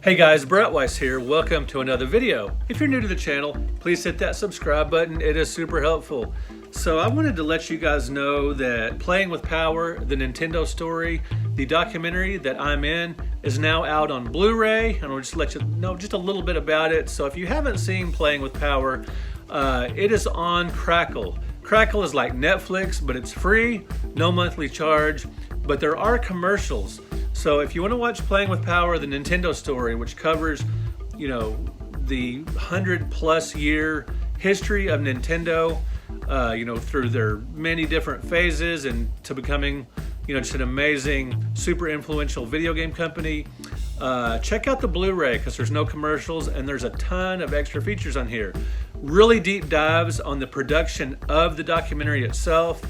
Hey guys, Brett Weiss here. Welcome to another video. If you're new to the channel, please hit that subscribe button. It is super helpful. So I wanted to let you guys know that Playing with Power, the Nintendo story, the documentary that I'm in, is now out on Blu-ray, and I'll just let you know just a little bit about it. So if you haven't seen Playing with Power, it is on Crackle. Crackle is like Netflix, but it's free, no monthly charge, but there are commercials. So if you want to watch Playing with Power, the Nintendo story, which covers, the 100+ year history of Nintendo, through their many different phases and to becoming, just an amazing, super influential video game company, check out the Blu-ray because there's no commercials and there's a ton of extra features on here. Really deep dives on the production of the documentary itself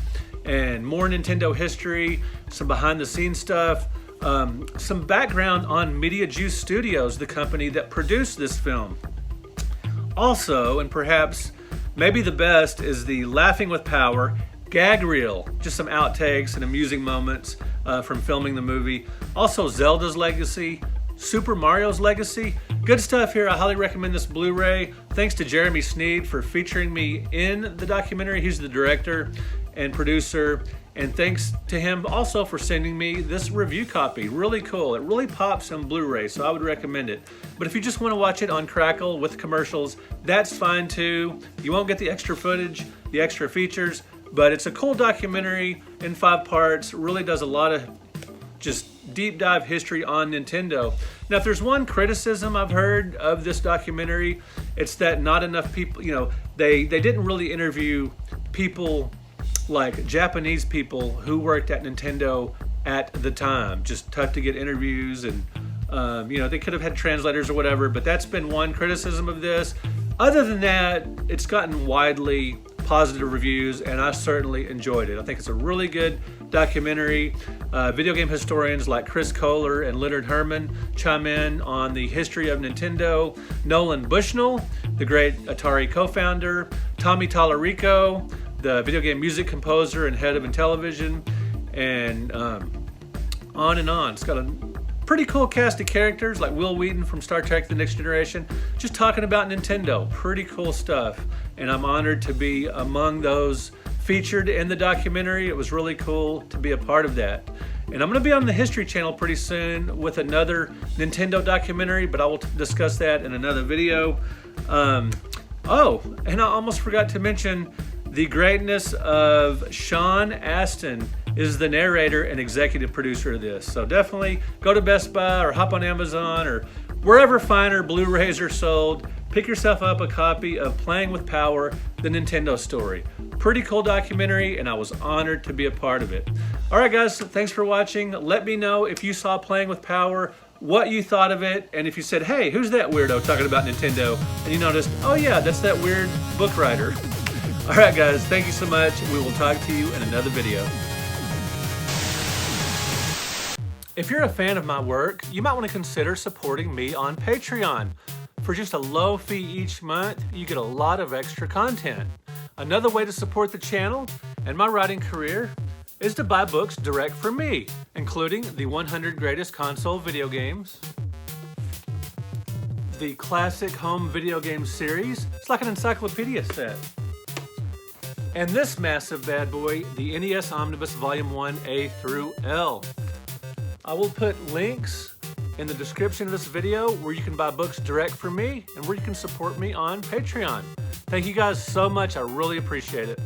and more Nintendo history, some behind the scenes stuff, some background on Media Juice Studios, the company that produced this film. Also, and perhaps maybe the best, is the Laughing with Power gag reel. Just some outtakes and amusing moments from filming the movie. Also, Zelda's legacy, Super Mario's legacy. Good stuff here. I highly recommend this Blu-ray. Thanks to Jeremy Sneed for featuring me in the documentary. He's the director and producer. And thanks to him also for sending me this review copy. Really cool. It really pops on Blu-ray, so I would recommend it. But if you just want to watch it on Crackle with commercials, that's fine too. You won't get the extra footage, the extra features, but it's a cool documentary in 5 parts. Really does a lot of just deep dive history on Nintendo. Now, if there's one criticism I've heard of this documentary, it's that not enough people, they didn't really interview people like Japanese people who worked at Nintendo at the time. Just tough to get interviews, and they could have had translators or whatever, but that's been one criticism of this. Other than that, it's gotten widely positive reviews, and I certainly enjoyed it. I think it's a really good documentary. Video game historians like Chris Kohler and Leonard Herman chime in on the history of Nintendo. Nolan Bushnell, the great Atari co-founder. Tommy Tallarico, the video game music composer and head of Intellivision, and on and on. It's got a pretty cool cast of characters like Will Wheaton from Star Trek The Next Generation, just talking about Nintendo. Pretty cool stuff, and I'm honored to be among those featured in the documentary. It was really cool to be a part of that. And I'm going to be on the History Channel pretty soon with another Nintendo documentary, but I will discuss that in another video. And I almost forgot to mention the greatness of Sean Astin is the narrator and executive producer of this. So definitely go to Best Buy or hop on Amazon or wherever finer Blu-rays are sold. Pick yourself up a copy of Playing with Power, the Nintendo story. Pretty cool documentary, and I was honored to be a part of it. All right, guys, thanks for watching. Let me know if you saw Playing with Power, what you thought of it, and if you said, hey, who's that weirdo talking about Nintendo? And you noticed, oh yeah, that's that weird book writer. All right, guys, thank you so much. We will talk to you in another video. If you're a fan of my work, you might want to consider supporting me on Patreon. For just a low fee each month, you get a lot of extra content. Another way to support the channel and my writing career is to buy books direct from me, including the 100 Greatest Console Video Games, the Classic Home Video Game Series. It's like an encyclopedia set. And this massive bad boy, the NES Omnibus Volume 1 A through L. I will put links in the description of this video where you can buy books direct from me and where you can support me on Patreon. Thank you guys so much. I really appreciate it.